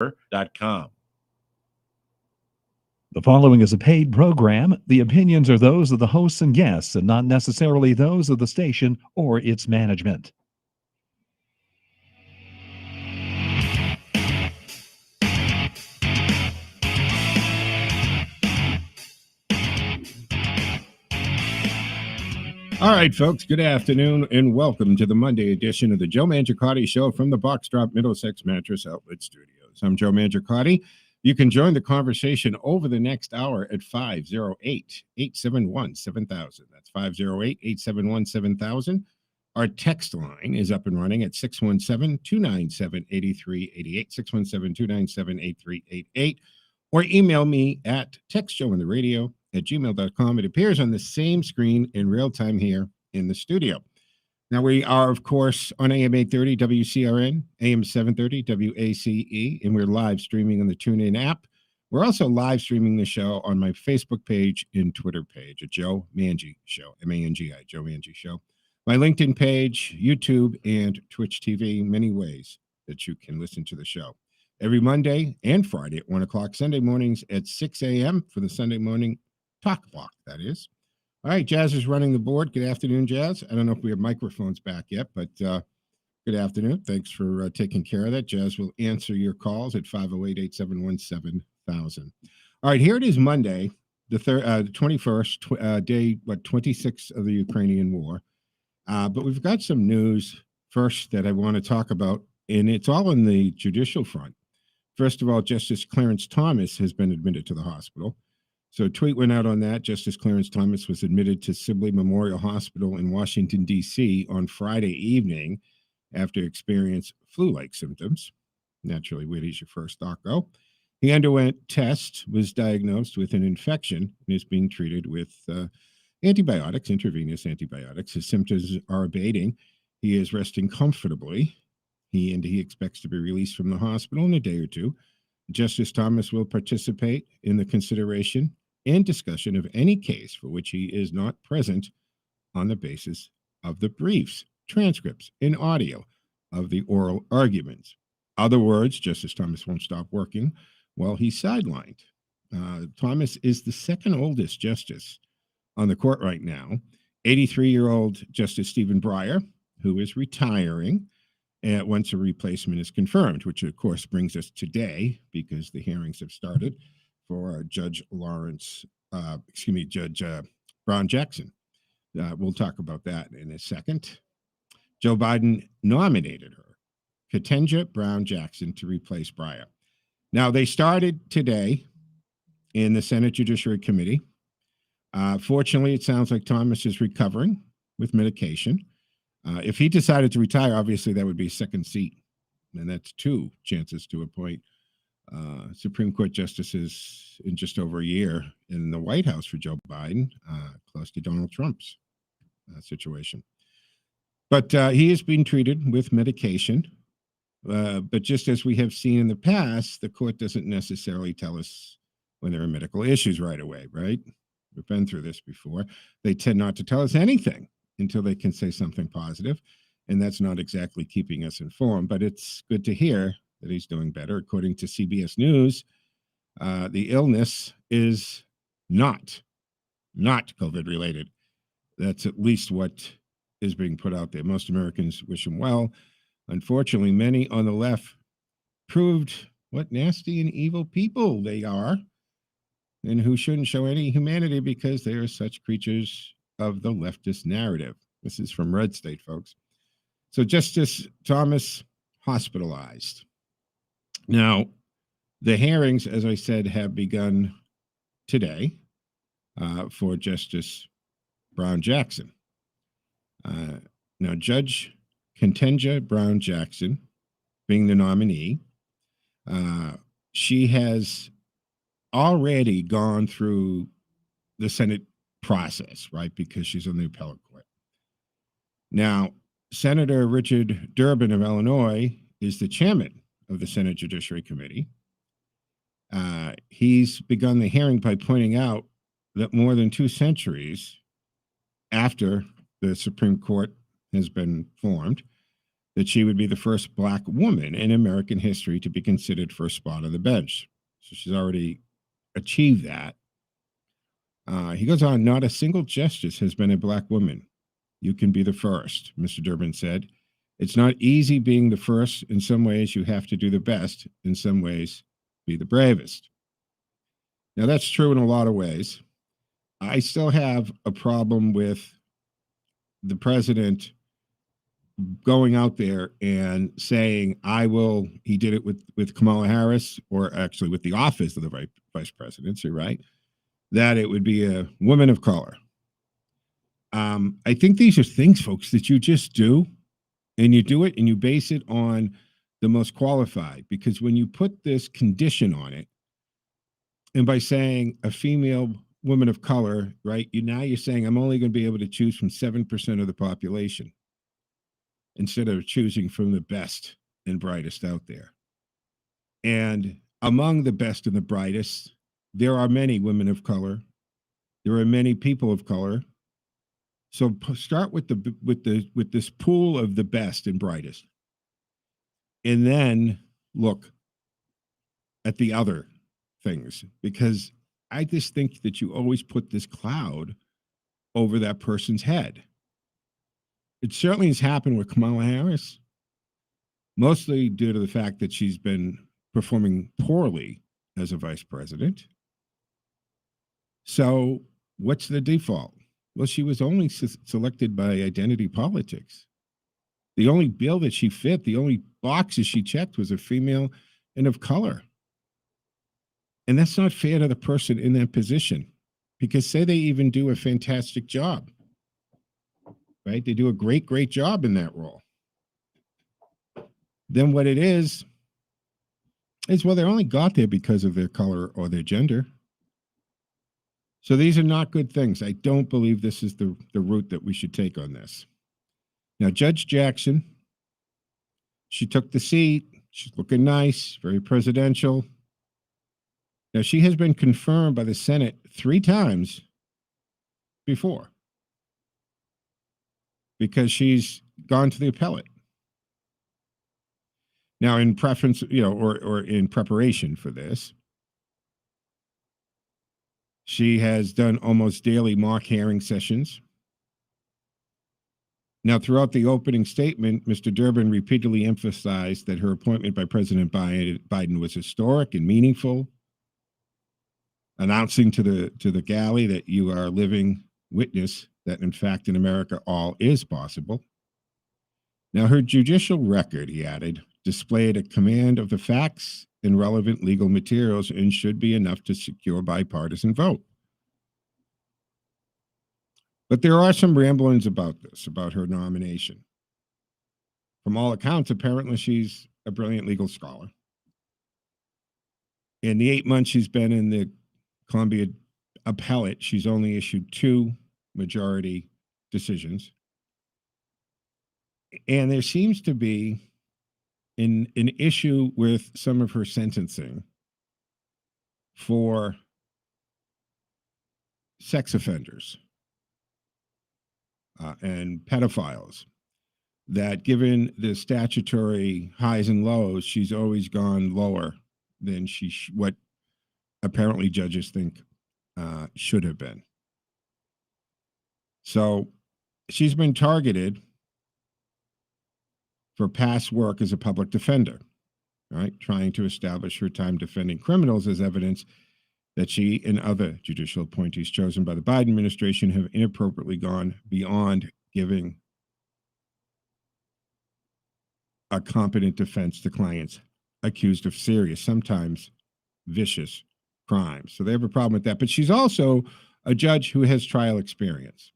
WCRN.com. The following is a paid program. The opinions are those of the hosts and guests and not necessarily those of the station or its management. All right, folks, good afternoon and welcome to the Monday edition of the Joe Mangiacotti Show from the Box Drop Middlesex Mattress Outlet Studios. I'm Joe Mangiacotti. You can join the conversation over the next hour at 508-871-7000. That's 508-871-7000. Our text line is up and running at 617-297-8388, 617-297-8388, or email me at textshowintheradio@gmail.com. It appears on the same screen in real time here in the studio. Now, we are, of course, on AM 830 WCRN, AM 730 WACE, and we're live streaming on the TuneIn app. We're also live streaming the show on my Facebook page and Twitter page at Joe Mangi Show, M-A-N-G-I, Joe Mangi Show. My LinkedIn page, YouTube, and Twitch TV, many ways that you can listen to the show. Every Monday and Friday at 1 o'clock, Sunday mornings at 6 a.m. for the Sunday morning talk block, that is. All right, Jazz is running the board. Good afternoon, Jazz. I don't know if we have microphones back yet, but good afternoon. Thanks for taking care of that. Jazz will answer your calls at 508-871-7000. All right, here it is Monday, the 21st, day, 26th of the Ukrainian war. But we've got some news first that I want to talk about, and it's all on the judicial front. First of all, Justice Clarence Thomas has been admitted to the hospital. So a tweet went out on that. Justice Clarence Thomas was admitted to Sibley Memorial Hospital in Washington, D.C. on Friday evening after experiencing flu-like symptoms. Naturally, where does your first thought go? He underwent tests, was diagnosed with an infection, and is being treated with antibiotics, intravenous antibiotics. His symptoms are abating. He is resting comfortably. He expects to be released from the hospital in a day or two. Justice Thomas will participate in the consideration and discussion of any case for which he is not present on the basis of the briefs, transcripts, and audio of the oral arguments. Other words, Justice Thomas won't stop working while he's sidelined. Thomas is the second oldest justice on the court right now. 83-year-old Justice Stephen Breyer, who is retiring once a replacement is confirmed, which of course brings us today because the hearings have started for Judge Brown Jackson. We'll talk about that in a second. Joe Biden nominated her, Ketanji Brown Jackson, to replace Breyer. Now, they started today in the Senate Judiciary Committee. Fortunately, it sounds like Thomas is recovering with medication. If he decided to retire, obviously that would be a second seat, and that's two chances to appoint Supreme Court justices in just over a year in the White House for Joe Biden, close to Donald Trump's situation. But he is being treated with medication. But just as we have seen in the past, the court doesn't necessarily tell us when there are medical issues right away, right? We've been through this before. They tend not to tell us anything until they can say something positive, and that's not exactly keeping us informed, but it's good to hear that he's doing better. According to CBS News, the illness is not COVID-related. That's at least what is being put out there. Most Americans wish him well. Unfortunately, many on the left proved what nasty and evil people they are, and who shouldn't show any humanity because they are such creatures of the leftist narrative. This is from Red State, folks. So Justice Thomas hospitalized. Now, the hearings, as I said, have begun today for Justice Brown Jackson. Now, Judge Ketanji Brown Jackson, being the nominee, she has already gone through the Senate process, right? Because she's on the appellate court. Now, Senator Richard Durbin of Illinois is the chairman of the Senate Judiciary Committee. He's begun the hearing by pointing out that more than 2 centuries after the Supreme Court has been formed, that she would be the first Black woman in American history to be considered for a spot on the bench. So she's already achieved that. He goes on, not a single justice has been a Black woman. You can be the first, Mr. Durbin said. It's not easy being the first. In some ways, you have to do the best. In some ways, be the bravest. Now, that's true in a lot of ways. I still have a problem with the president going out there and saying, he did it with Kamala Harris, or actually with the office of the vice presidency, right? That it would be a woman of color. I think these are things, folks, that you just do, and you do it and you base it on the most qualified, because when you put this condition on it, and by saying a female woman of color, right, you're saying I'm only going to be able to choose from 7% of the population instead of choosing from the best and brightest out there. And among the best and the brightest, there are many women of color. There are many people of color. So start with this pool of the best and brightest, and then look at the other things, because I just think that you always put this cloud over that person's head. It certainly has happened with Kamala Harris, mostly due to the fact that she's been performing poorly as a vice president. So what's the default? Well, she was only selected by identity politics. The only bill that she fit, the only boxes she checked was a female and of color. And that's not fair to the person in that position, because say they even do a fantastic job, right? They do a great, great job in that role. Then what it is, well, they only got there because of their color or their gender. So these are not good things. I don't believe this is the route that we should take on this. Now, Judge Jackson, she took the seat. She's looking nice, very presidential. Now, she has been confirmed by the Senate 3 times before because she's gone to the appellate. Now, in preference, or in preparation for this, she has done almost daily mock hearing sessions. Now, throughout the opening statement, Mr. Durbin repeatedly emphasized that her appointment by President Biden was historic and meaningful, announcing to the galley that you are a living witness that, in fact, in America, all is possible. Now, her judicial record, he added, displayed a command of the facts and relevant legal materials and should be enough to secure bipartisan vote. But there are some ramblings about this, about her nomination. From all accounts, apparently she's a brilliant legal scholar. In the 8 months she's been in the Columbia appellate, she's only issued 2 majority decisions. And there seems to be an issue with some of her sentencing for sex offenders and pedophiles, that given the statutory highs and lows, she's always gone lower than what apparently judges think should have been. So she's been targeted for past work as a public defender, right? Trying to establish her time defending criminals as evidence that she and other judicial appointees chosen by the Biden administration have inappropriately gone beyond giving a competent defense to clients accused of serious, sometimes vicious crimes. So they have a problem with that. But she's also a judge who has trial experience.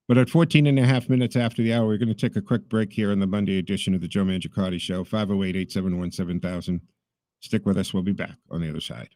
But at 14 and a half minutes after the hour, we're going to take a quick break here on the Monday edition of the Joe Mangiacotti Show, 508-871-7000. Stick with us. We'll be back on the other side.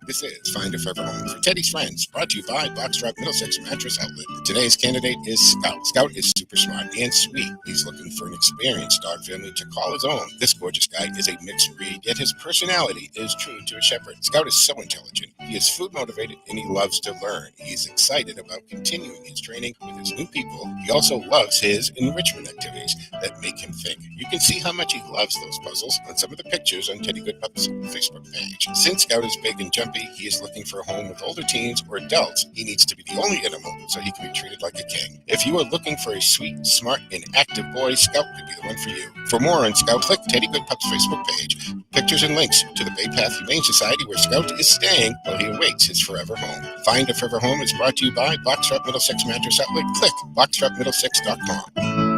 The This is Find a Forever Home for Teddy's Friends, brought to you by Boxtrot Middlesex Mattress Outlet. Today's candidate is Scout. Scout is super smart and sweet. He's looking for an experienced dog family to call his own. This gorgeous guy is a mixed breed, yet his personality is true to a shepherd. Scout is so intelligent. He is food motivated and he loves to learn. He's excited about continuing his training with his new people. He also loves his enrichment activities that make him think. You can see how much he loves those puzzles on some of the pictures on Teddy Goodpup's Facebook page. Since Scout is big and jumpy, he is looking for a home with older teens or adults. He needs to be the only animal so he can be treated like a king. If you are looking for a sweet, smart, and active boy, Scout could be the one for you. For more on Scout, click Teddy Goodpup's Facebook page. Pictures and links to the Bay Path Humane Society where Scout is staying while he awaits his forever home. Find a Forever Home is brought to you by Boxtrot Middlesex Mattress Outlet. Click boxtrotmiddlesex.com.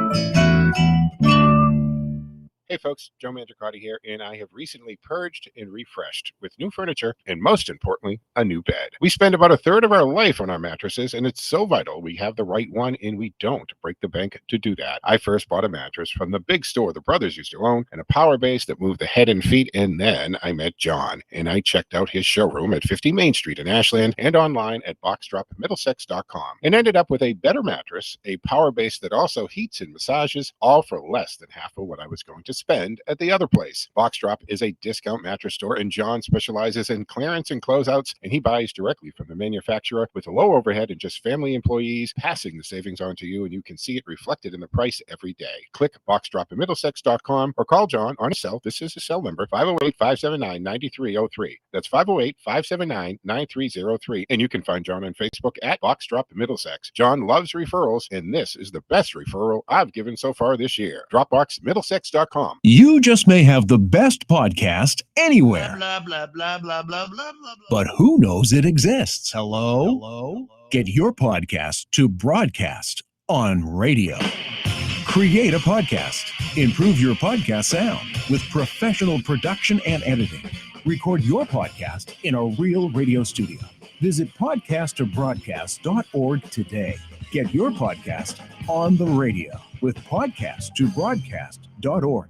Hey folks, Joe Mangiacotti here, and I have recently purged and refreshed with new furniture and, most importantly, a new bed. We spend about a third of our life on our mattresses, and it's so vital we have the right one, and we don't break the bank to do that. I first bought a mattress from the big store the brothers used to own, and a power base that moved the head and feet, and then I met John, and I checked out his showroom at 50 Main Street in Ashland and online at boxdropmiddlesex.com, and ended up with a better mattress, a power base that also heats and massages, all for less than half of what I was going to spend at the other place. Boxdrop is a discount mattress store, and John specializes in clearance and closeouts, and he buys directly from the manufacturer with a low overhead and just family employees passing the savings on to you, and you can see it reflected in the price every day. Click boxdropmiddlesex.com or call John on his cell. This is his cell number, 508-579-9303. That's 508-579-9303. And you can find John on Facebook at Boxdrop Middlesex. John loves referrals, and this is the best referral I've given so far this year. Dropboxmiddlesex.com. You just may have the best podcast anywhere. Blah, blah, blah, blah, blah, blah, blah, blah. But who knows it exists? Hello? Get your podcast to broadcast on radio. Create a podcast. Improve your podcast sound with professional production and editing. Record your podcast in a real radio studio. Visit podcasttobroadcast.org today. Get your podcast on the radio with podcasttobroadcast.org.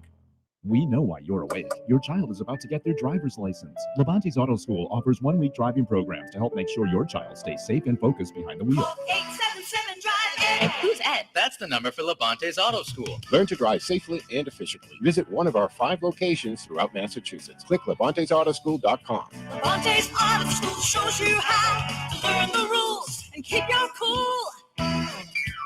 We know why you're awake. Your child is about to get their driver's license. Levante's Auto School offers 1-week driving programs to help make sure your child stays safe and focused behind the wheel. 877 Drive Ed. Who's Ed? That's the number for Levante's Auto School. Learn to drive safely and efficiently. Visit one of our 5 locations throughout Massachusetts. Click Levante'sAutoschool.com. Levante's Auto School shows you how to learn the rules and keep your cool.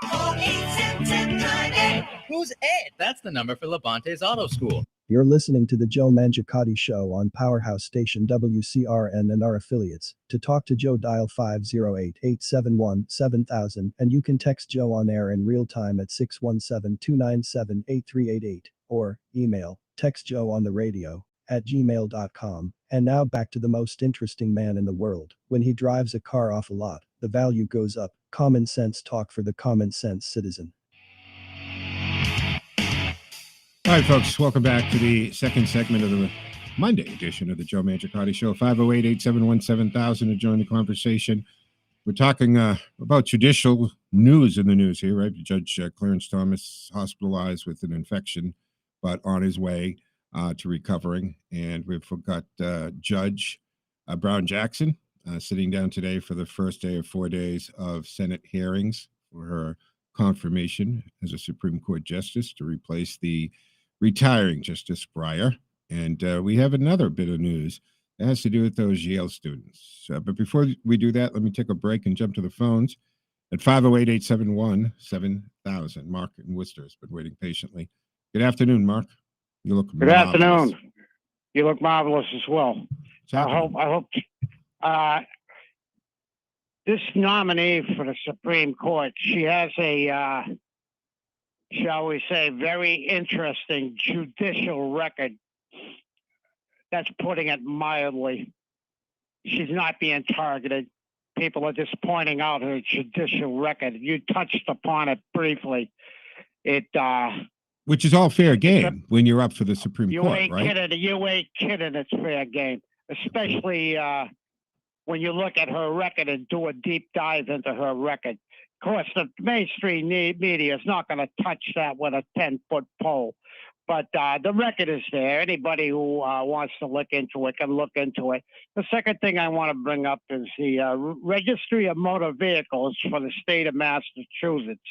Call 877 Drive Ed. Who's Ed? That's the number for Levante's Auto School. You're listening to the Joe Mangiacotti Show on Powerhouse Station WCRN and our affiliates. To talk to Joe, dial 508-871-7000, and you can text Joe on air in real time at 617-297-8388, or email textjoeontheradio@gmail.com. And now back to the most interesting man in the world. When he drives a car off a lot, the value goes up. Common sense talk for the common sense citizen. All right, folks, welcome back to the second segment of the Monday edition of the Joe Mangiacotti Show. 508-871-7000 to join the conversation. We're talking about judicial news in the news here, right? Judge Clarence Thomas hospitalized with an infection, but on his way to recovering. And we've got Judge Brown Jackson sitting down today for the first day of 4 days of Senate hearings for her confirmation as a Supreme Court justice to replace the retiring Justice Breyer. And we have another bit of news that has to do with those Yale students. But before we do that, let me take a break and jump to the phones at 508-871-7000. Mark in Worcester has been waiting patiently. Good afternoon, Mark. You look Good marvelous. afternoon. You look marvelous as well. I hope this nominee for the Supreme Court, she has a, shall we say, very interesting judicial record. That's putting it mildly. She's not being targeted. People are just pointing out her judicial record. You touched upon it briefly. Which is all fair game when you're up for the Supreme Court, right? You ain't kidding. It's fair game, especially when you look at her record and do a deep dive into her record. Of course, the mainstream media is not going to touch that with a 10-foot pole. But the record is there. Anybody who wants to look into it can look into it. The second thing I want to bring up is the Registry of Motor Vehicles for the state of Massachusetts.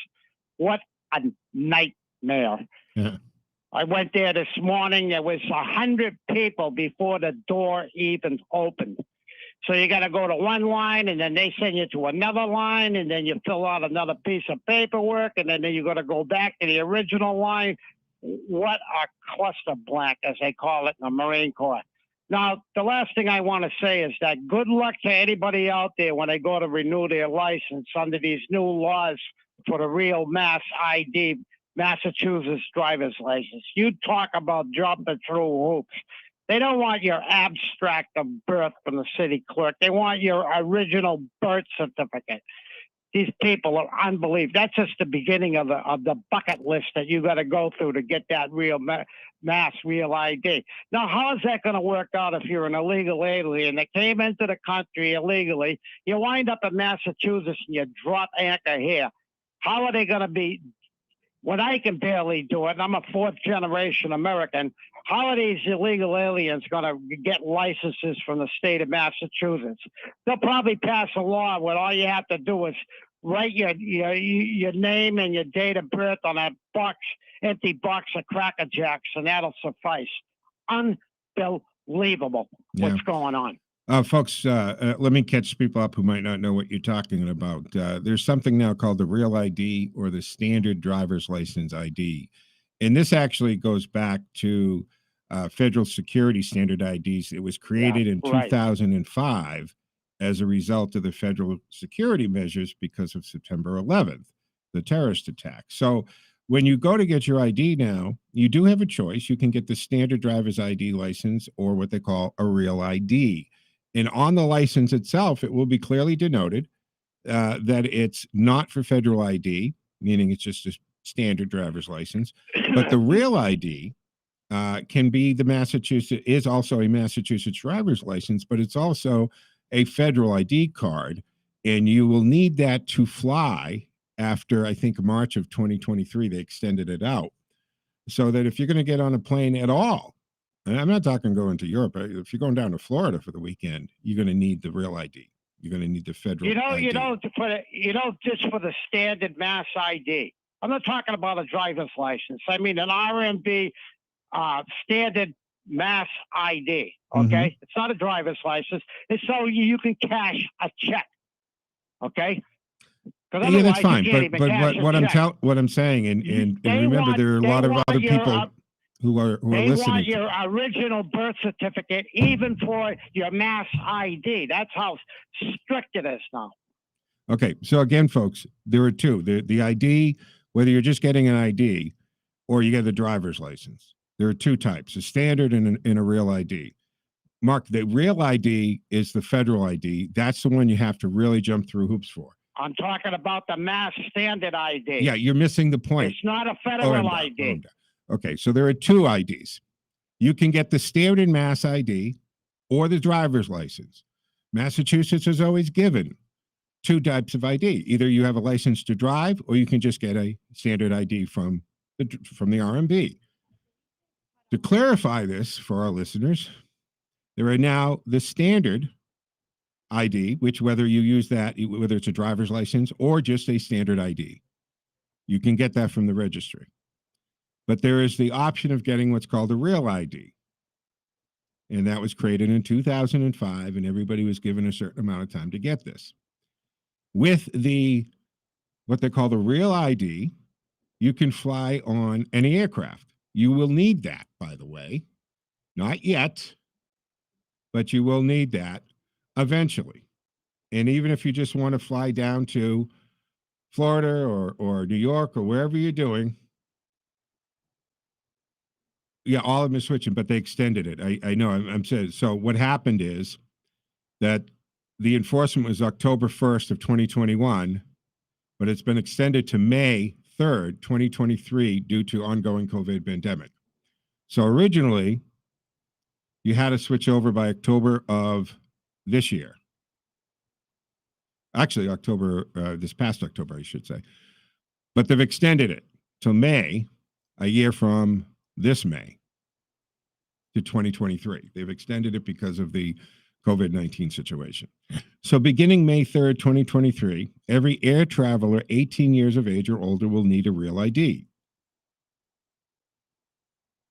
What a nightmare. Yeah. I went there this morning. There was 100 people before the door even opened. So you got to go to one line, and then they send you to another line, and then you fill out another piece of paperwork, and then you got to go back to the original line. What a cluster blank, as they call it in the Marine Corps. Now, the last thing I want to say is that good luck to anybody out there when they go to renew their license under these new laws for the real Mass ID, Massachusetts driver's license. You talk about jumping through hoops. They don't want your abstract of birth from the city clerk. They want your original birth certificate. These people are unbelievable. That's just the beginning of the bucket list that you got to go through to get that real mass real ID. Now, how is that going to work out if you're an illegal alien that came into the country illegally? You wind up in Massachusetts and you drop anchor here. How are they going to be? When I can barely do it, and I'm a fourth generation American, how are these illegal aliens going to get licenses from the state of Massachusetts? They'll probably pass a law where all you have to do is write your name and your date of birth on a empty box of Cracker Jacks, and that'll suffice. Unbelievable what's going on. Folks, let me catch people up who might not know what you're talking about. There's something now called the Real ID or the Standard Driver's License ID. And this actually goes back to federal security standard IDs. It was created in 2005 as a result of the federal security measures because of September 11th, the terrorist attack. So when you go to get your ID now, you do have a choice. You can get the standard driver's ID license or what they call a Real ID. And on the license itself, it will be clearly denoted that it's not for federal ID, meaning it's just a standard driver's license. But the Real ID can be is also a Massachusetts driver's license, but it's also a federal ID card. And you will need that to fly after, I think, March of 2023. They extended it out so that if you're going to get on a plane at all, and I'm not talking going to Europe. If you're going down to Florida for the weekend, you're going to need the Real ID. You're going to need the federal ID. Just for the standard Mass ID. I'm not talking about a driver's license. I mean an RMB standard Mass ID. Okay, Mm-hmm. It's not a driver's license. It's so you can cash a check. Okay. Yeah, that's fine. But what I'm saying, and remember, there are a lot of other people who are listening. They want your original birth certificate, even for your Mass ID. That's how strict it is now. Okay, so again, folks, there are two. The ID, whether you're just getting an ID or you get a driver's license, there are two types: a standard and a Real ID. Mark, the Real ID is the federal ID. That's the one you have to really jump through hoops for. I'm talking about the Mass standard ID. Yeah, you're missing the point. It's not a federal ID. Okay, so there are two IDs. You can get the standard Mass ID or the driver's license. Massachusetts has always given two types of ID. Either you have a license to drive or you can just get a standard ID from the RMB. To clarify this for our listeners, there are now the standard ID, which whether you use that, whether it's a driver's license or just a standard ID, you can get that from the registry. But there is the option of getting what's called a Real ID. And that was created in 2005, and everybody was given a certain amount of time to get this. With what they call the Real ID, you can fly on any aircraft. You will need that, by the way. Not yet, but you will need that eventually. And even if you just want to fly down to Florida or New York or wherever you're doing, yeah, all of them are switching, but they extended it. I know. I'm saying. So what happened is that the enforcement was October 1st of 2021, but it's been extended to May 3rd, 2023, due to ongoing COVID pandemic. So originally, you had to switch over by October of this year. Actually, this past October, I should say. But they've extended it to May, a year from this May to 2023. They've extended it because of the COVID-19 situation. So beginning May 3rd, 2023, every air traveler 18 years of age or older will need a real ID.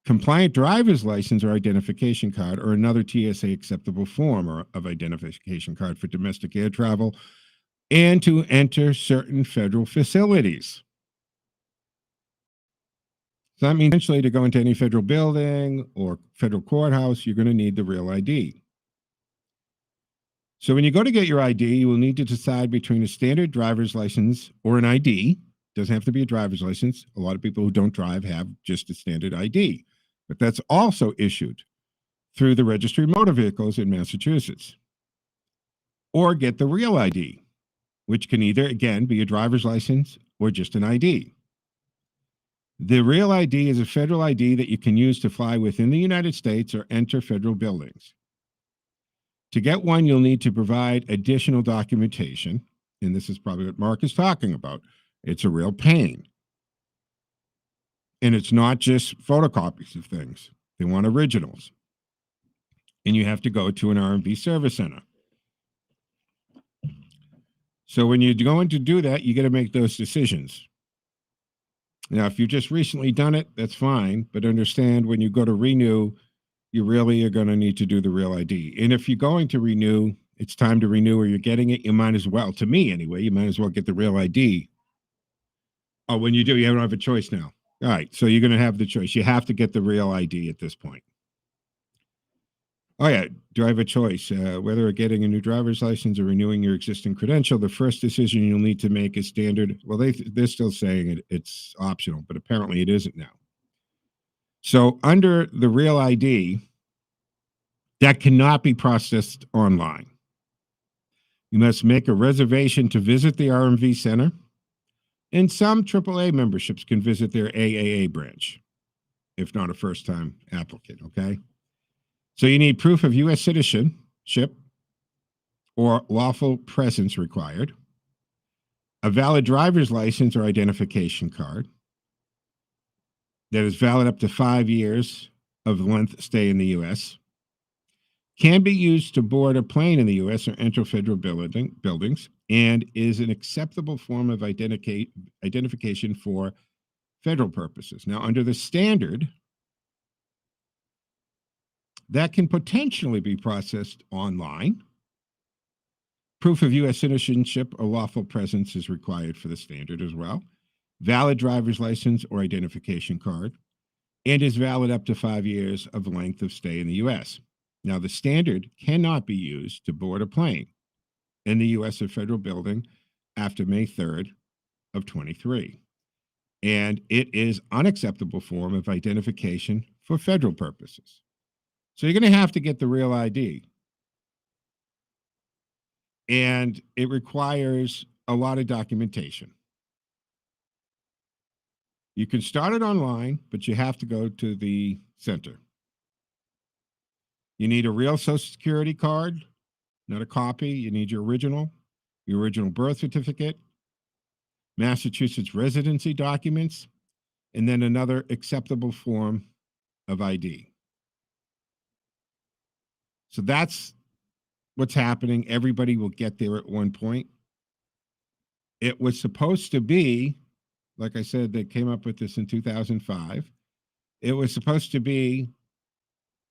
Compliant driver's license or identification card or another TSA acceptable form of identification card for domestic air travel and to enter certain federal facilities. So that means essentially to go into any federal building or federal courthouse, you're going to need the real ID. So when you go to get your ID, you will need to decide between a standard driver's license or an ID. Doesn't have to be a driver's license. A lot of people who don't drive have just a standard ID, but that's also issued through the Registry of Motor Vehicles in Massachusetts. Or get the real ID, which can either, again, be a driver's license or just an ID. The real ID is a federal ID that you can use to fly within the United States or enter federal buildings. To get one, you'll need to provide additional documentation, and this is probably what Mark is talking about. It's a real pain. And it's not just photocopies of things. They want originals. And you have to go to an R&B service center. So when you're going to do that, you got to make those decisions. Now, if you've just recently done it, that's fine. But understand when you go to renew, you really are going to need to do the real ID. And if you're going to renew, it's time to renew or you're getting it, you might as well, to me anyway, you might as well get the real ID. Oh, when you do, you don't have a choice now. All right, so you're going to have the choice. You have to get the real ID at this point. Oh, yeah, do I have a choice? Whether getting a new driver's license or renewing your existing credential, the first decision you'll need to make is standard. Well, they're still saying it's optional, but apparently it isn't now. So under the real ID, that cannot be processed online. You must make a reservation to visit the RMV center, and some AAA memberships can visit their AAA branch, if not a first-time applicant, okay? So you need proof of U.S. citizenship or lawful presence required, a valid driver's license or identification card that is valid up to 5 years of length stay in the U.S., can be used to board a plane in the U.S. or enter federal buildings, and is an acceptable form of identification for federal purposes. Now, under the standard, that can potentially be processed online. Proof of U.S. citizenship or lawful presence is required for the standard as well. Valid driver's license or identification card, and is valid up to 5 years of length of stay in the U.S. Now, the standard cannot be used to board a plane in the U.S. or federal building after May 3rd of 23. And it is unacceptable form of identification for federal purposes. So you're going to have to get the real ID. And it requires a lot of documentation. You can start it online, but you have to go to the center. You need a real Social Security card, not a copy. You need your original birth certificate, Massachusetts residency documents, and then another acceptable form of ID. So that's what's happening. Everybody will get there at one point. It was supposed to be, like I said, they came up with this in 2005. It was supposed to be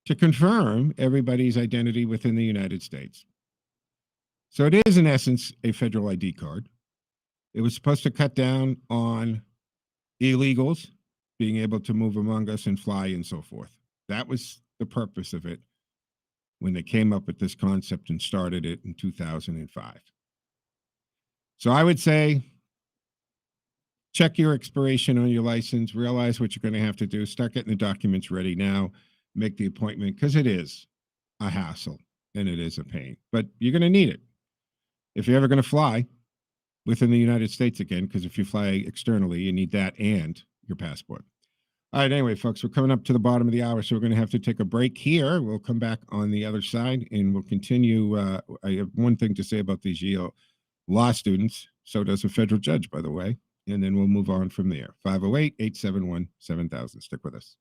to confirm everybody's identity within the United States. So it is, in essence, a federal ID card. It was supposed to cut down on illegals being able to move among us and fly and so forth. That was the purpose of it when they came up with this concept and started it in 2005. So I would say, check your expiration on your license, realize what you're going to have to do, start getting the documents ready now, make the appointment, because it is a hassle and it is a pain, but you're going to need it if you're ever going to fly within the United States again, because if you fly externally, you need that and your passport. All right, anyway, folks, we're coming up to the bottom of the hour, so we're going to have to take a break here. We'll come back on the other side, and we'll continue. I have one thing to say about these Yale law students. So does a federal judge, by the way, and then we'll move on from there. 508-871-7000. Stick with us.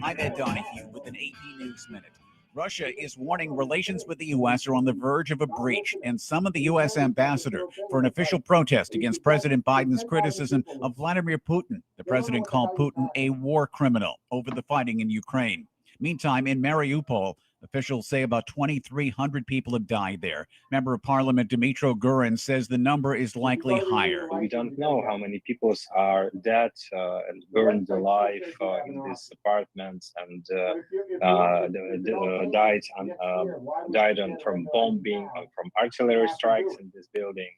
I'm Ed Donahue with an AP News Minute. Russia is warning relations with the U.S. are on the verge of a breach and summoned the U.S. ambassador for an official protest against President Biden's criticism of Vladimir Putin. The president called Putin a war criminal over the fighting in Ukraine. Meantime, in Mariupol, officials say about 2,300 people have died there. Member of Parliament Dmytro Gurin says the number is likely higher. We don't know how many people are dead and burned alive in these apartments and died from bombing, from artillery strikes in this building.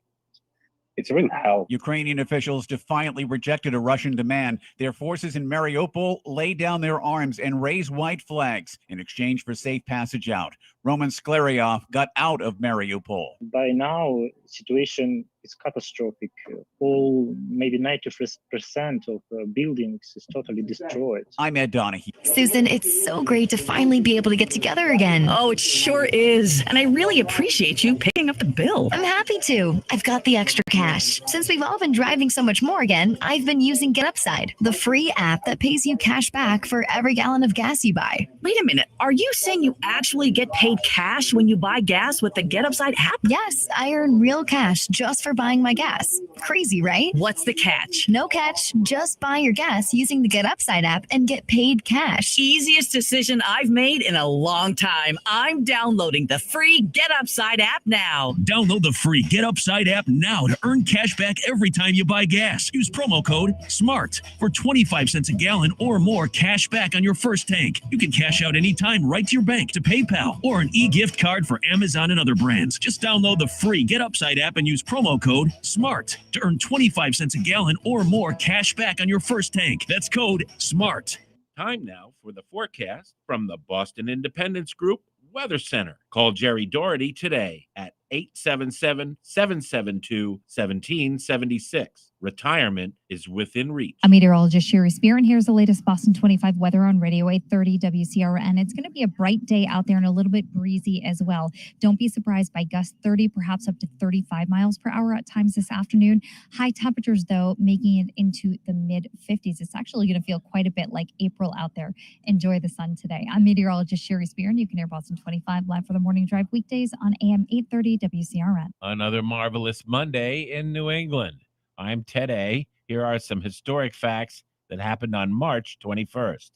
It's real hell. Ukrainian officials defiantly rejected a Russian demand. Their forces in Mariupol lay down their arms and raise white flags in exchange for safe passage out. Roman Skleryov got out of Mariupol. By now, situation is catastrophic. All, maybe 90% of buildings is totally destroyed. I'm Ed Donahue. Susan, it's so great to finally be able to get together again. Oh, it sure is. And I really appreciate you picking up the bill. I'm happy to. I've got the extra cash. Since we've all been driving so much more again, I've been using Get Upside, the free app that pays you cash back for every gallon of gas you buy. Wait a minute. Are you saying you actually get paid cash when you buy gas with the Get Upside app? Yes, I earn real cash just for buying my gas. Crazy, right? What's the catch? No catch. Just buy your gas using the Get Upside app and get paid cash. Easiest decision I've made in a long time. I'm downloading the free Get Upside app now. Download the free Get Upside app now to earn cash back every time you buy gas. Use promo code SMART for 25 cents a gallon or more cash back on your first tank. You can cash out anytime right to your bank, to PayPal, or an e-gift card for Amazon and other brands. Just download the free Get Upside app and use promo code SMART to earn 25 cents a gallon or more cash back on your first tank. That's code SMART. Time now for the forecast from the Boston Independence Group Weather Center. Call Jerry Doherty today at 877-772-1776. Retirement is within reach. I'm meteorologist Sherry Spear, and here's the latest Boston 25 weather on Radio 830 WCRN. It's going to be a bright day out there and a little bit breezy as well. Don't be surprised by gusts 30, perhaps up to 35 miles per hour at times this afternoon. High temperatures, though, making it into the mid-50s. It's actually going to feel quite a bit like April out there. Enjoy the sun today. I'm meteorologist Sherry Spear, and you can hear Boston 25 live for the morning drive weekdays on AM 830 WCRN. Another marvelous Monday in New England. I'm Ted A. Here are some historic facts that happened on March 21st.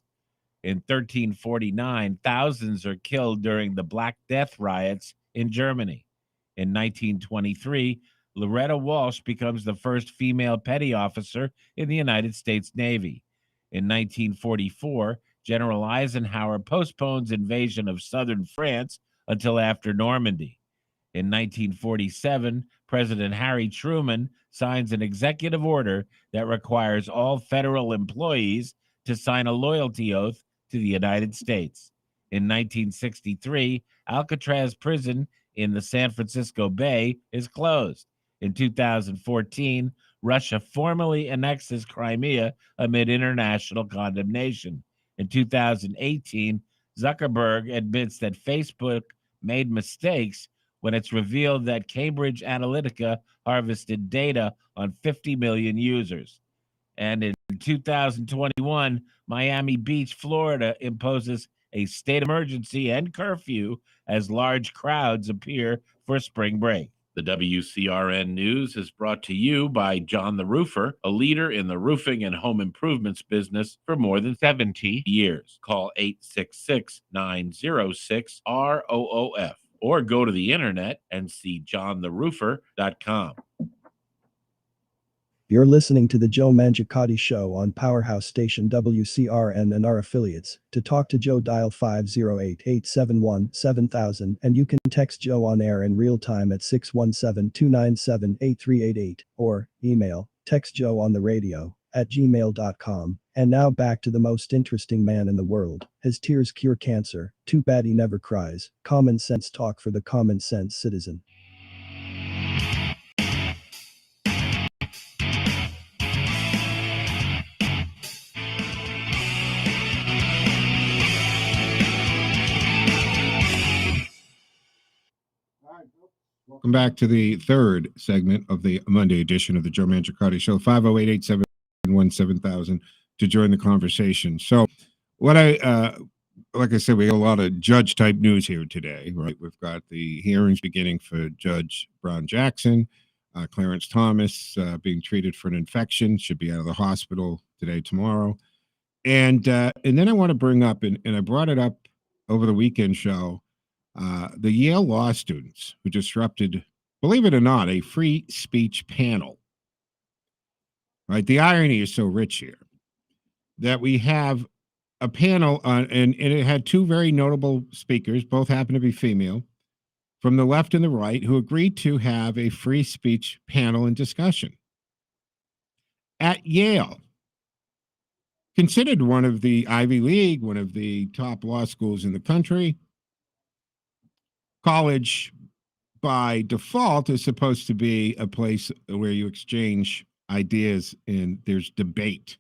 In 1349, thousands are killed during the Black Death riots in Germany. In 1923, Loretta Walsh becomes the first female petty officer in the United States Navy. In 1944, General Eisenhower postpones invasion of southern France until after Normandy. In 1947, President Harry Truman signs an executive order that requires all federal employees to sign a loyalty oath to the United States. In 1963, Alcatraz prison in the San Francisco Bay is closed. In 2014, Russia formally annexes Crimea amid international condemnation. In 2018, Zuckerberg admits that Facebook made mistakes when it's revealed that Cambridge Analytica harvested data on 50 million users. And in 2021, Miami Beach, Florida imposes a state emergency and curfew as large crowds appear for spring break. The WCRN News is brought to you by John the Roofer, a leader in the roofing and home improvements business for more than 70 years. Call 866-906-ROOF. Or go to the internet and see johntheroofer.com. You're listening to the Joe Mangiacotti Show on Powerhouse Station WCRN and our affiliates. To talk to Joe, dial 508-871-7000, and you can text Joe on air in real time at 617-297-8388, or email textjoeontheradio@gmail.com. And now back to the most interesting man in the world. His tears cure cancer. Too bad he never cries. Common sense talk for the common sense citizen. Welcome back to the third segment of the Monday edition of the Joe Mangiacotti Show. 508-871-7000 to join the conversation. So, what like I said, we have a lot of judge type news here today, right? We've got the hearings beginning for Judge Brown Jackson, Clarence Thomas being treated for an infection, should be out of the hospital today, tomorrow. And then I want to bring up, and I brought it up over the weekend show, the Yale law students who disrupted, believe it or not, a free speech panel. Right? The irony is so rich here that we have a panel and it had two very notable speakers, both happen to be female, from the left and the right, who agreed to have a free speech panel and discussion at Yale, considered one of the Ivy League, one of the top law schools in the country. College, by default, is supposed to be a place where you exchange ideas and there's debate,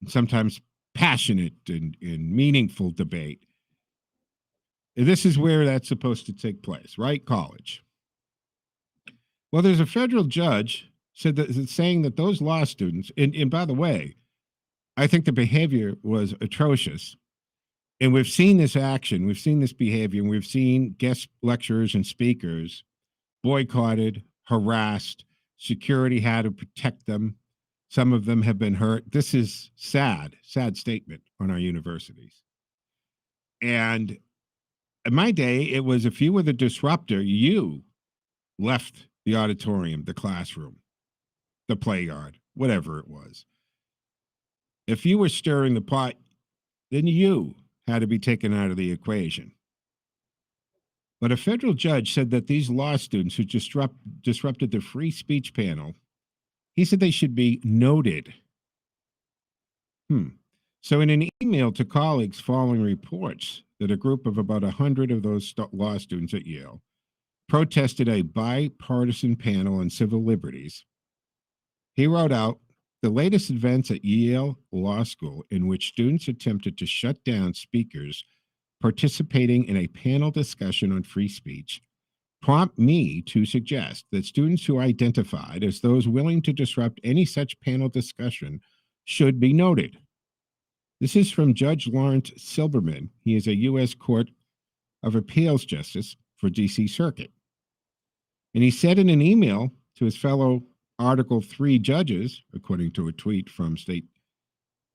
and sometimes passionate and meaningful debate. And this is where that's supposed to take place, right? College. Well, there's a federal judge saying that those law students, and by the way, I think the behavior was atrocious. And we've seen this action, we've seen this behavior, and we've seen guest lecturers and speakers boycotted, harassed, security had to protect them. Some of them have been hurt. This is sad statement on our universities. And in my day, it was if you were the disruptor, you left the auditorium, the classroom, the play yard, whatever it was. If you were stirring the pot, then you had to be taken out of the equation. But a federal judge said that these law students who disrupted the free speech panel, he said they should be noted. So in an email to colleagues following reports that a group of about 100 of those law students at Yale protested a bipartisan panel on civil liberties, he wrote out, the latest events at Yale Law School in which students attempted to shut down speakers participating in a panel discussion on free speech prompt me to suggest that students who identified as those willing to disrupt any such panel discussion should be noted. This is from Judge Lawrence Silberman. He is a U.S. Court of Appeals Justice for D.C. Circuit. And he said in an email to his fellow Article 3 judges, according to a tweet from state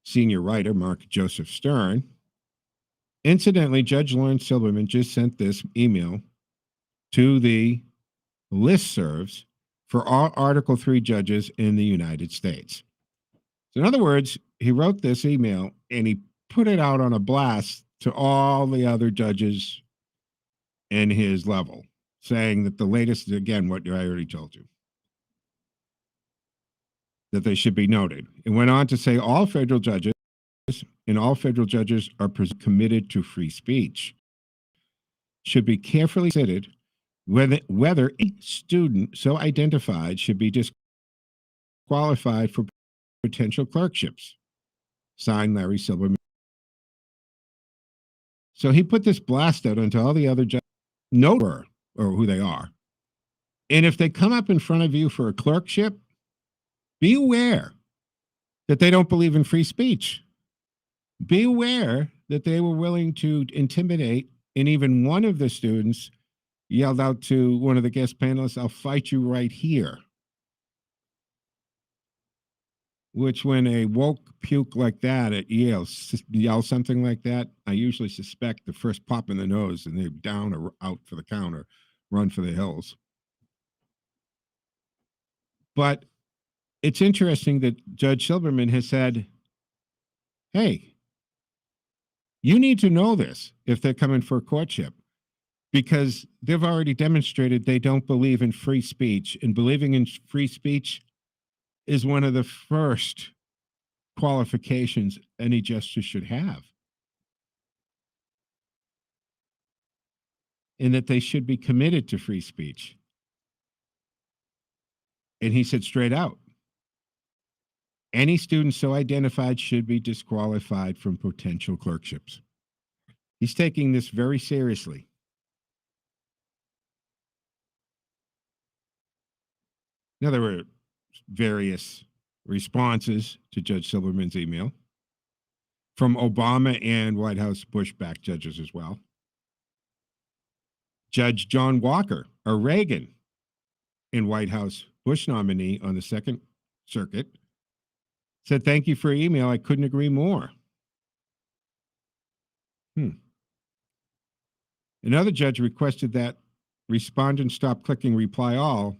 senior writer Mark Joseph Stern. Incidentally, Judge Lawrence Silberman just sent this email to the listservs for all Article 3 judges in the United States. So in other words, he wrote this email and he put it out on a blast to all the other judges in his level, saying that the latest, again, what I already told you, that they should be noted. It went on to say all federal judges are committed to free speech, should be carefully considered whether a student so identified should be disqualified for potential clerkships. Signed, Larry Silberman. So he put this blast out onto all the other judges, know her or who they are. And if they come up in front of you for a clerkship, be aware that they don't believe in free speech. Be aware that they were willing to intimidate, and even one of the students yelled out to one of the guest panelists, "I'll fight you right here." Which, when a woke puke like that at Yale yells something like that, I usually suspect the first pop in the nose and they're down or out for the count or run for the hills. But it's interesting that Judge Silberman has said, hey, you need to know this if they're coming for a courtship, because they've already demonstrated they don't believe in free speech, and believing in free speech is one of the first qualifications any justice should have. And that they should be committed to free speech. And he said straight out, any student so identified should be disqualified from potential clerkships. He's taking this very seriously. Now, there were various responses to Judge Silberman's email from Obama and White House Bush-backed judges as well. Judge John Walker, a Reagan and White House Bush nominee on the Second Circuit, said, "Thank you for your email. I couldn't agree more." Another judge requested that respondents stop clicking reply all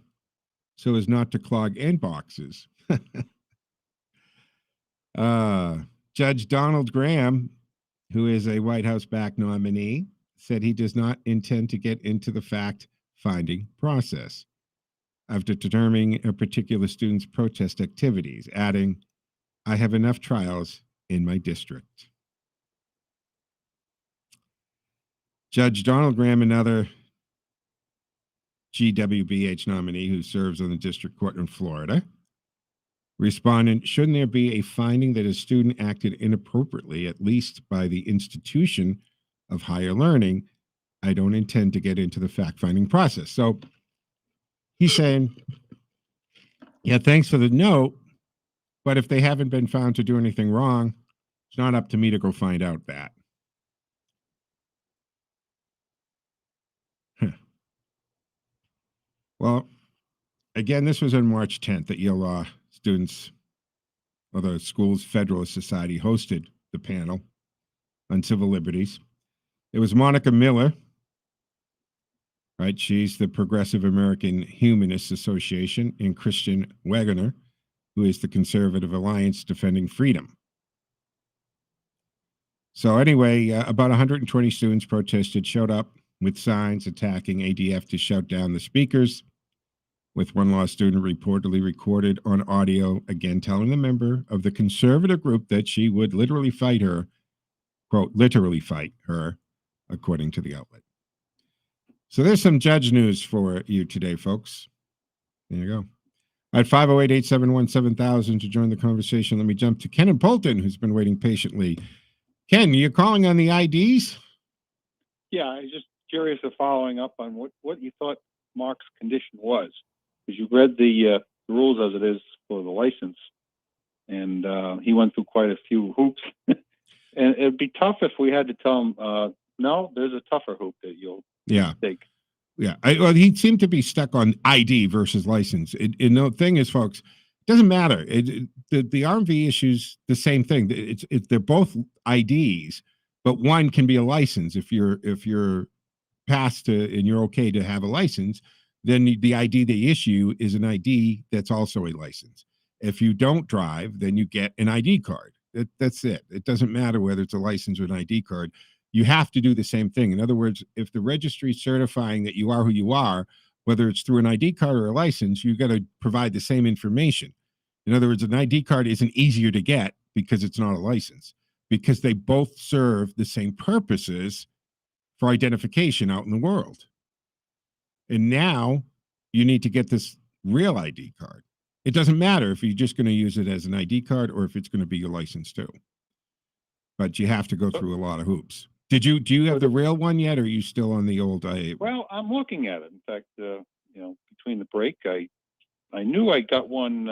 so as not to clog inboxes. Judge Donald Graham, who is a White House-backed nominee, said he does not intend to get into the fact-finding process after determining a particular student's protest activities, adding, "I have enough trials in my district." Judge Donald Graham, another GWBH nominee who serves on the district court in Florida, responded, "Shouldn't there be a finding that a student acted inappropriately, at least by the institution of higher learning? I don't intend to get into the fact-finding process." So he's saying, yeah, thanks for the note, but if they haven't been found to do anything wrong, it's not up to me to go find out that. Well, again, this was on March 10th that Yale Law students, or the school's Federalist Society, hosted the panel on civil liberties. It was Monica Miller, right? She's the Progressive American Humanists Association, and Christian Wegener, who is the Conservative Alliance Defending Freedom. So anyway, about 120 students protested, showed up with signs attacking ADF to shut down the speakers, with one law student reportedly recorded on audio, again telling the member of the conservative group that she would literally fight her, quote, literally fight her, according to the outlet. So there's some judge news for you today, folks. There you go. At 508-871-7000 to join the conversation, let me jump to Ken and Polton, who's been waiting patiently. Ken, you're calling on the IDs? Yeah, I was just curious of following up on what you thought Mark's condition was, because you read the rules as it is for the license, and he went through quite a few hoops. And it'd be tough if we had to tell him, no, there's a tougher hoop that you'll take. Yeah, well, he seemed to be stuck on ID versus license. And the thing is, folks, it doesn't matter. The RMV issues the same thing. They're both IDs, but one can be a license. If you're passed and you're okay to have a license, then the ID they issue is an ID that's also a license. If you don't drive, then you get an ID card. That's it. It doesn't matter whether it's a license or an ID card. You have to do the same thing. In other words, if the registry is certifying that you are who you are, whether it's through an ID card or a license, you've got to provide the same information. In other words, an ID card isn't easier to get because it's not a license, because they both serve the same purposes for identification out in the world. And now you need to get this real ID card. It doesn't matter if you're just going to use it as an ID card or if it's going to be your license too. But you have to go through a lot of hoops. Do you have the real one yet, or are you still on the old? Well, I'm looking at it. In fact, between the break, I knew I got one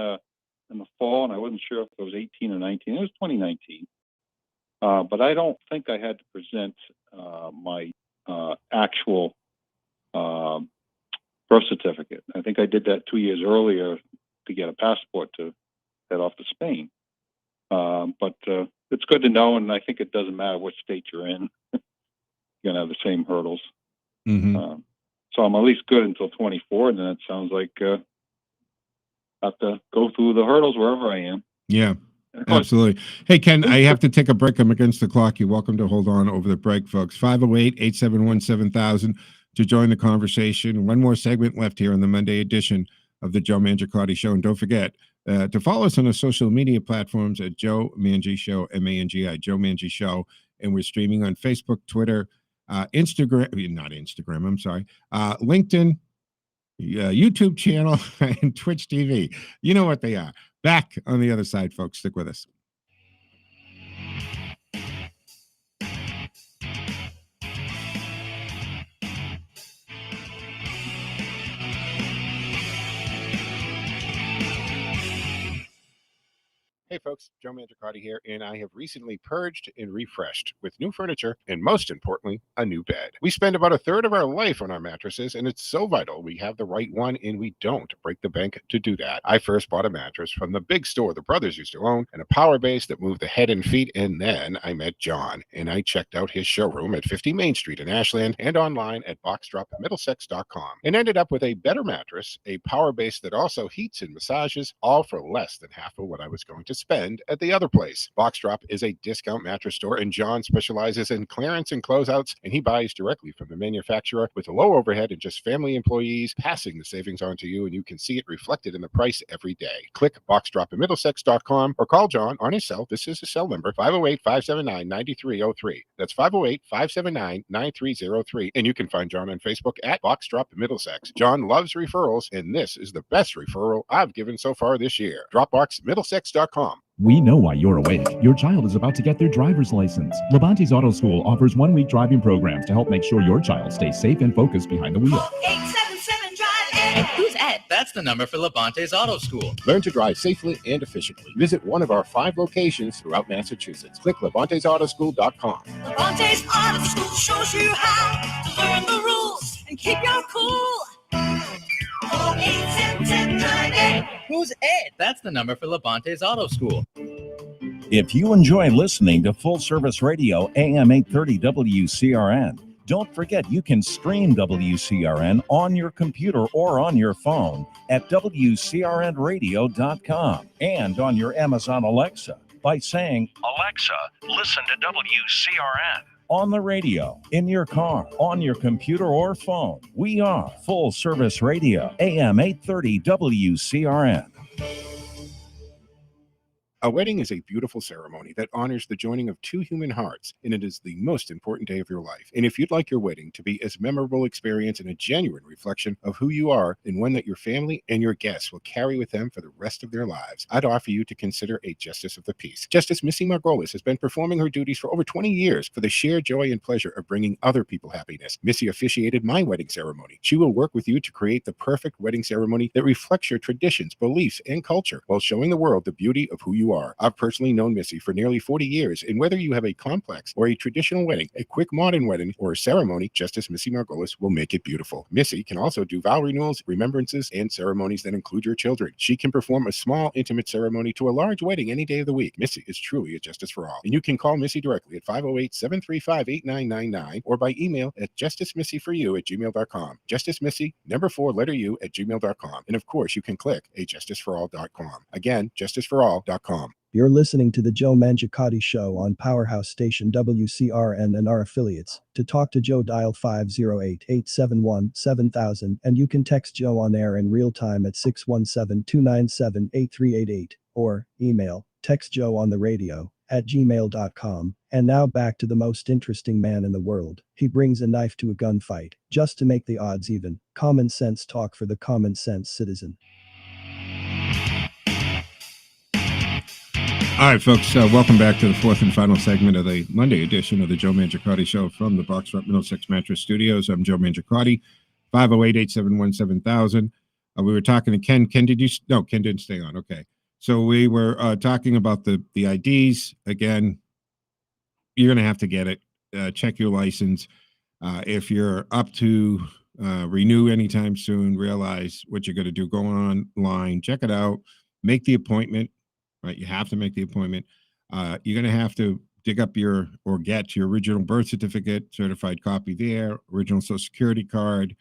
in the fall, and I wasn't sure if it was 18 or 19. It was 2019. But I don't think I had to present my actual birth certificate. I think I did that 2 years earlier to get a passport to head off to Spain. But it's good to know, and I think it doesn't matter which state you're in. You're going to have the same hurdles. Mm-hmm. So I'm at least good until 24, and then it sounds like I have to go through the hurdles wherever I am. Yeah, absolutely. Hey, Ken, I have to take a break. I'm against the clock. You're welcome to hold on over the break, folks. 508-871-7000 to join the conversation. One more segment left here on the Monday edition of the Joe Mangiacotti Show. And don't forget to follow us on the social media platforms at Joe Mangi Show, M-A-N-G-I, Joe Mangi Show. And we're streaming on Facebook, Twitter, LinkedIn, YouTube channel, and Twitch TV. You know what they are. Back on the other side, folks. Stick with us. Hey folks, Joe Mangiacotti here, and I have recently purged and refreshed with new furniture and, most importantly, a new bed. We spend about a third of our life on our mattresses, and it's so vital we have the right one, and we don't break the bank to do that. I first bought a mattress from the big store the brothers used to own, and a power base that moved the head and feet, and then I met John, and I checked out his showroom at 50 Main Street in Ashland and online at boxdropmiddlesex.com, and ended up with a better mattress, a power base that also heats and massages, all for less than half of what I was going to spend at the other place. Boxdrop is a discount mattress store, and John specializes in clearance and closeouts, and he buys directly from the manufacturer with a low overhead and just family employees passing the savings on to you, and you can see it reflected in the price every day. Click boxdropmiddlesex.com or call John on his cell. This is his cell number, 508-579-9303. That's 508-579-9303. And you can find John on Facebook at Boxdrop Middlesex. John loves referrals, and this is the best referral I've given so far this year. Dropboxmiddlesex.com. We know why you're awake. Your child is about to get their driver's license. Levante's Auto School offers 1-week driving programs to help make sure your child stays safe and focused behind the wheel. 877 drive Ed. Who's Ed? That's the number for Levante's Auto School. Learn to drive safely and efficiently. Visit one of our 5 locations throughout Massachusetts. Click levantesautoschool.com. Levante's Auto School shows you how to learn the rules and keep your cool. 877 drive Ed. Who's Ed? That's the number for Levante's Auto School. If you enjoy listening to Full Service Radio AM 830 WCRN, don't forget you can stream WCRN on your computer or on your phone at WCRNradio.com and on your Amazon Alexa by saying, "Alexa, listen to WCRN." On the radio, in your car, on your computer or phone. We are Full Service Radio, AM 830 WCRN. A wedding is a beautiful ceremony that honors the joining of 2 human hearts, and it is the most important day of your life. And if you'd like your wedding to be as memorable experience and a genuine reflection of who you are, and one that your family and your guests will carry with them for the rest of their lives, I'd offer you to consider a Justice of the Peace. Justice Missy Margolis has been performing her duties for over 20 years for the sheer joy and pleasure of bringing other people happiness. Missy officiated my wedding ceremony. She will work with you to create the perfect wedding ceremony that reflects your traditions, beliefs, and culture while showing the world the beauty of who you are. I've personally known Missy for nearly 40 years, and whether you have a complex or a traditional wedding, a quick modern wedding, or a ceremony, Justice Missy Margolis will make it beautiful. Missy can also do vow renewals, remembrances, and ceremonies that include your children. She can perform a small, intimate ceremony to a large wedding any day of the week. Missy is truly a justice for all. And you can call Missy directly at 508-735-8999 or by email at justicemissy4you@gmail.com. Justice Missy, number 4, letter U @gmail.com. And of course, you can click a justiceforall.com. Again, justiceforall.com. You're listening to the Joe Mangiacotti Show on Powerhouse Station WCRN and our affiliates. To talk to Joe, dial 508-871-7000, and you can text Joe on air in real time at 617-297-8388, or email textjoeontheradio@gmail.com. And now back to the most interesting man in the world. He brings a knife to a gunfight, just to make the odds even. Common sense talk for the common sense citizen. All right, folks, welcome back to the 4th and final segment of the Monday edition of the Joe Mangiacotti Show from the Boxdrop Middlesex Mattress Studios. I'm Joe Mangiacotti, 508-871-7000. We were talking to Ken. Ken, no, Ken didn't stay on. Okay. So we were talking about the IDs. Again, you're going to have to get it. Check your license. If you're up to renew anytime soon, realize what you're going to do. Go online, check it out, make the appointment. Right, you have to make the appointment. You're going to have to dig up get your original birth certificate, certified copy there, original Social Security card,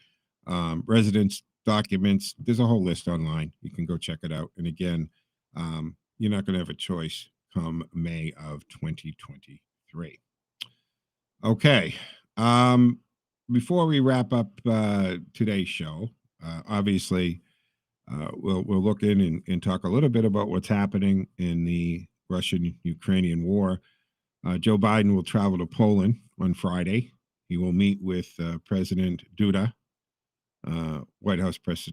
residence documents. There's a whole list online. You can go check it out. And again, you're not going to have a choice come May of 2023. Okay. Before we wrap up today's show, obviously, we'll look in and talk a little bit about what's happening in the Russian-Ukrainian war. Joe Biden will travel to Poland on Friday. He will meet with President Duda. White House Press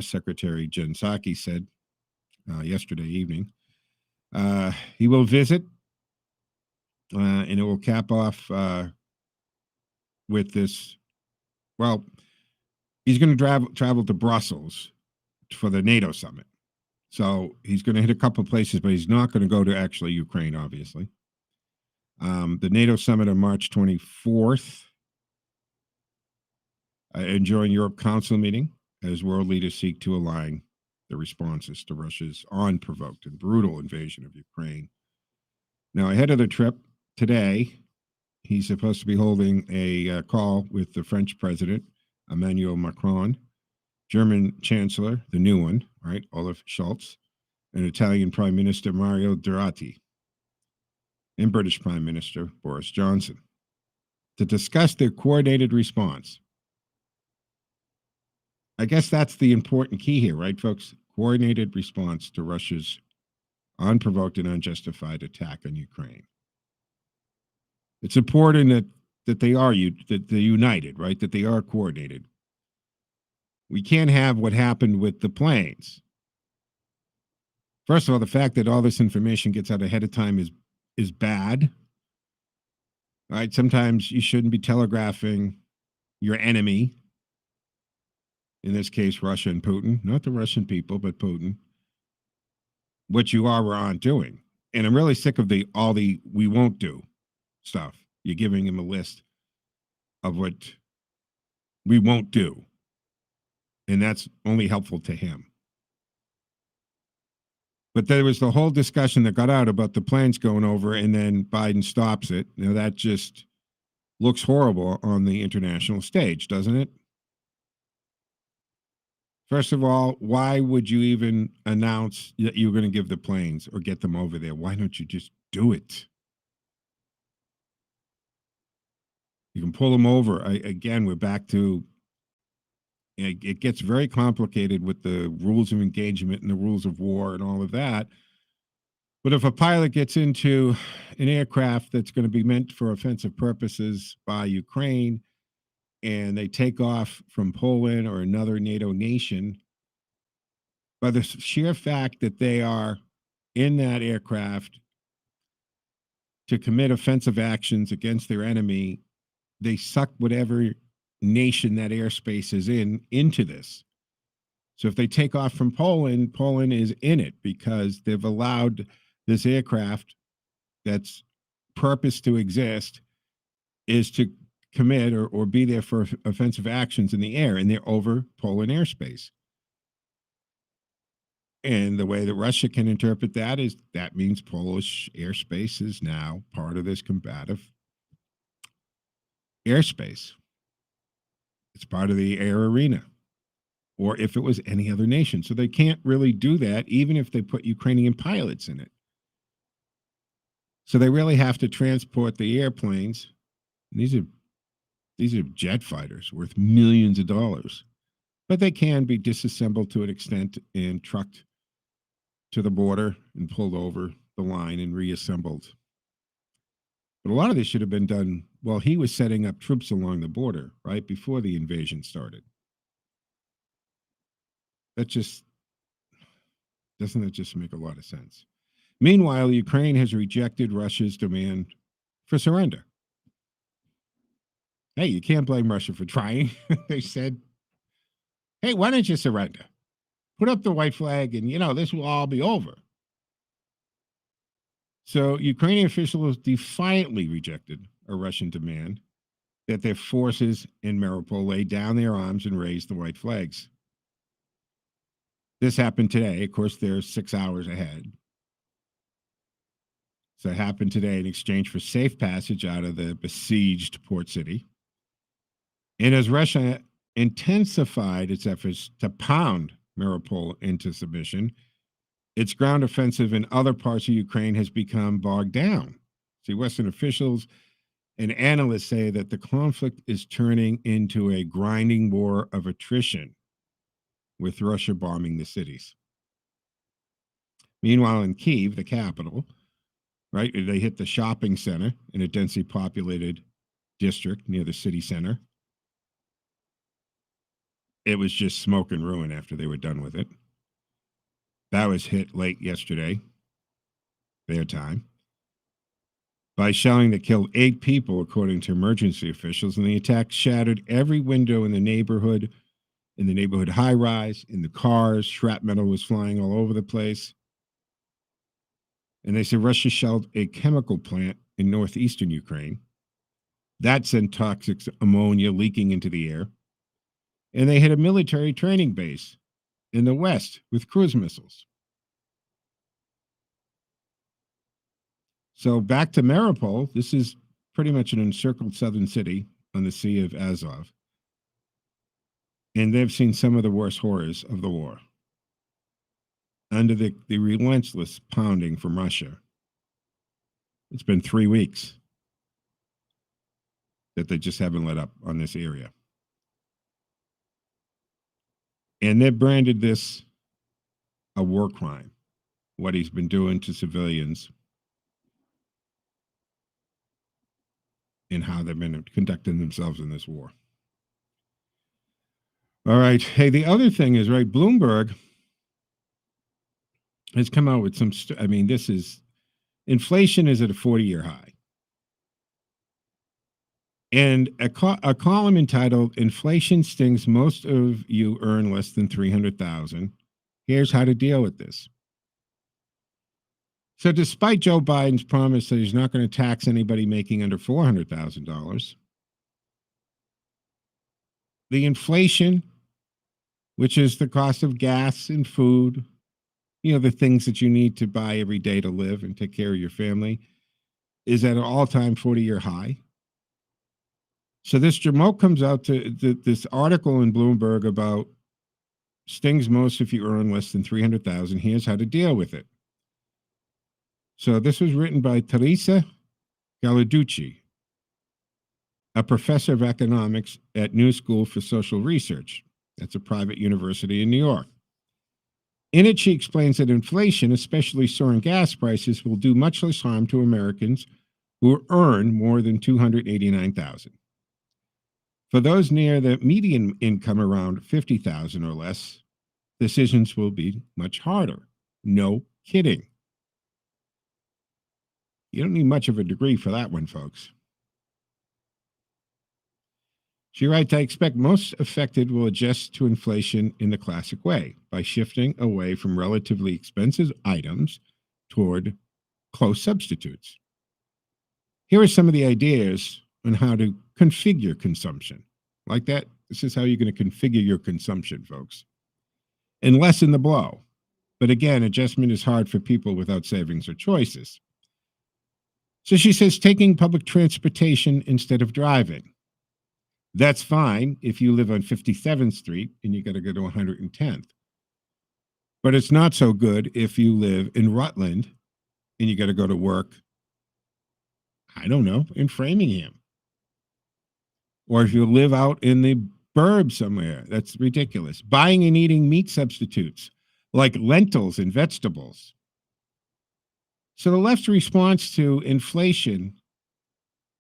Secretary Jen Psaki said yesterday evening. He will visit, and it will cap off with this. Well, he's going to travel to Brussels for the NATO summit. So he's going to hit a couple of places, but he's not going to go to actually Ukraine, obviously. The NATO summit on March 24th. Enjoying Europe Council meeting as world leaders seek to align the responses to Russia's unprovoked and brutal invasion of Ukraine. Now, ahead of the trip today, he's supposed to be holding a call with the French president, Emmanuel Macron, German Chancellor, the new one, right, Olaf Scholz, and Italian Prime Minister Mario Draghi, and British Prime Minister Boris Johnson to discuss their coordinated response. I guess that's the important key here, right, folks? Coordinated response to Russia's unprovoked and unjustified attack on Ukraine. It's important that they are that they're united, right? That they are coordinated. We can't have what happened with the planes. First of all, the fact that all this information gets out ahead of time is bad. All right, sometimes you shouldn't be telegraphing your enemy. In this case, Russia and Putin, not the Russian people, but Putin, what you are or aren't doing. And I'm really sick of all the we won't do stuff. You're giving him a list of what we won't do. And that's only helpful to him. But there was the whole discussion that got out about the planes going over, and then Biden stops it. Now, that just looks horrible on the international stage, doesn't it? First of all, why would you even announce that you're going to give the planes or get them over there? Why don't you just do it? You can pull them over. Again, we're back to, it gets very complicated with the rules of engagement and the rules of war and all of that. But if a pilot gets into an aircraft that's going to be meant for offensive purposes by Ukraine, and they take off from Poland or another NATO nation, by the sheer fact that they are in that aircraft to commit offensive actions against their enemy, they suck whatever nation that airspace is into this. So if they take off from Poland, Poland is in it because they've allowed this aircraft that's purpose to exist is to commit or be there for offensive actions in the air, and they're over Poland airspace. And the way that Russia can interpret that is that means Polish airspace is now part of this combative airspace. It's part of the air arena, or if it was any other nation. So they can't really do that, even if they put Ukrainian pilots in it. So they really have to transport the airplanes. And these are jet fighters worth millions of dollars, but they can be disassembled to an extent and trucked to the border and pulled over the line and reassembled. But a lot of this should have been done while he was setting up troops along the border, right before the invasion started. Doesn't that just make a lot of sense? Meanwhile, Ukraine has rejected Russia's demand for surrender. Hey, you can't blame Russia for trying. They said, hey, why don't you surrender? Put up the white flag and, this will all be over. So Ukrainian officials defiantly rejected a Russian demand that their forces in Mariupol lay down their arms and raise the white flags. This happened today. Of course, they're 6 hours ahead. So it happened today in exchange for safe passage out of the besieged port city. And as Russia intensified its efforts to pound Mariupol into submission, its ground offensive in other parts of Ukraine has become bogged down. See, Western officials and analysts say that the conflict is turning into a grinding war of attrition, with Russia bombing the cities. Meanwhile, in Kyiv, the capital, right, they hit the shopping center in a densely populated district near the city center. It was just smoke and ruin after they were done with it. That was hit late yesterday, their time, by shelling that killed 8 people, according to emergency officials, and the attack shattered every window in the neighborhood in the neighborhood high rise, in the cars. Shrapnel was flying all over the place. And they said Russia shelled a chemical plant in northeastern Ukraine. That sent toxic ammonia leaking into the air. And they hit a military training base in the west with cruise missiles. So back to Mariupol, this is pretty much an encircled southern city on the Sea of Azov. And they've seen some of the worst horrors of the war. Under the relentless pounding from Russia. It's been 3 weeks that they just haven't let up on this area. And they've branded this a war crime, what he's been doing to civilians and how they've been conducting themselves in this war. All right. Hey, the other thing is, right, Bloomberg has come out with some, this is, inflation is at a 40-year high. And a column entitled, Inflation Stings Most of You Earn Less Than $300,000. Here's how to deal with this. So despite Joe Biden's promise that he's not going to tax anybody making under $400,000, the inflation, which is the cost of gas and food, the things that you need to buy every day to live and take care of your family, is at an all-time 40-year high. So this Jamoke comes out to this article in Bloomberg about stings most if you earn less than $300,000. Here's how to deal with it. So this was written by Teresa Gallarducci, a professor of economics at New School for Social Research. That's a private university in New York. In it, she explains that inflation, especially soaring gas prices, will do much less harm to Americans who earn more than $289,000. For those near the median income around $50,000 or less, decisions will be much harder. No kidding. You don't need much of a degree for that one, folks. She writes, I expect most affected will adjust to inflation in the classic way, by shifting away from relatively expensive items toward close substitutes. Here are some of the ideas on how to configure consumption. Like that, this is how you're going to configure your consumption, folks. And lessen the blow. But again, adjustment is hard for people without savings or choices. So she says, taking public transportation instead of driving. That's fine if you live on 57th Street and you got to go to 110th. But it's not so good if you live in Rutland and you got to go to work, I don't know, in Framingham. Or if you live out in the burbs somewhere. That's ridiculous. Buying and eating meat substitutes like lentils and vegetables. So the left's response to inflation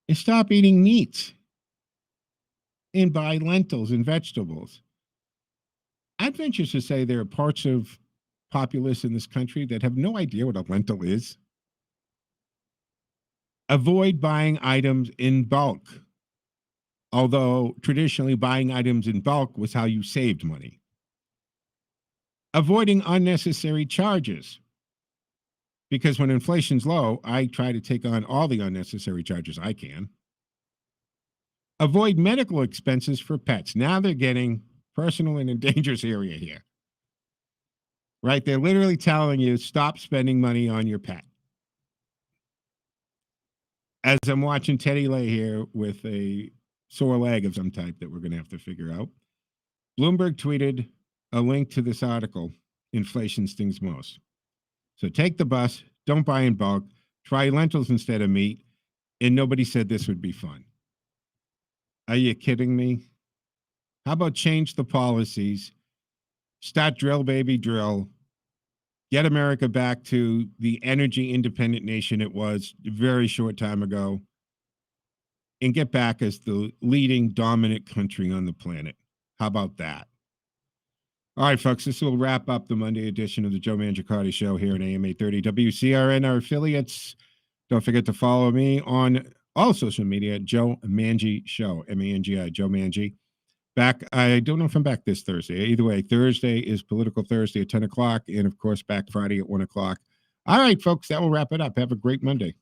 is stop eating meat and buy lentils and vegetables. I'd venture to say there are parts of populace in this country that have no idea what a lentil is. Avoid buying items in bulk. Although traditionally buying items in bulk was how you saved money. Avoiding unnecessary charges. Because when inflation's low, I try to take on all the unnecessary charges I can. Avoid medical expenses for pets. Now they're getting personal and in dangerous area here. Right? They're literally telling you, stop spending money on your pet. As I'm watching Teddy lay here with a sore leg of some type that we're going to have to figure out, Bloomberg tweeted a link to this article, Inflation Stings Most. So take the bus, don't buy in bulk, try lentils instead of meat, and nobody said this would be fun. Are you kidding me? How about change the policies, start drill, baby, drill, get America back to the energy independent nation it was a very short time ago, and get back as the leading dominant country on the planet. How about that? All right, folks, this will wrap up the Monday edition of the Joe Mangiacotti Show here at AM 830 WCRN, our affiliates. Don't forget to follow me on all social media, Joe Mangi Show, M-A-N-G-I, Joe Mangi. Back, I don't know if I'm back this Thursday. Either way, Thursday is Political Thursday at 10 o'clock, and of course, back Friday at 1 o'clock. All right, folks, that will wrap it up. Have a great Monday.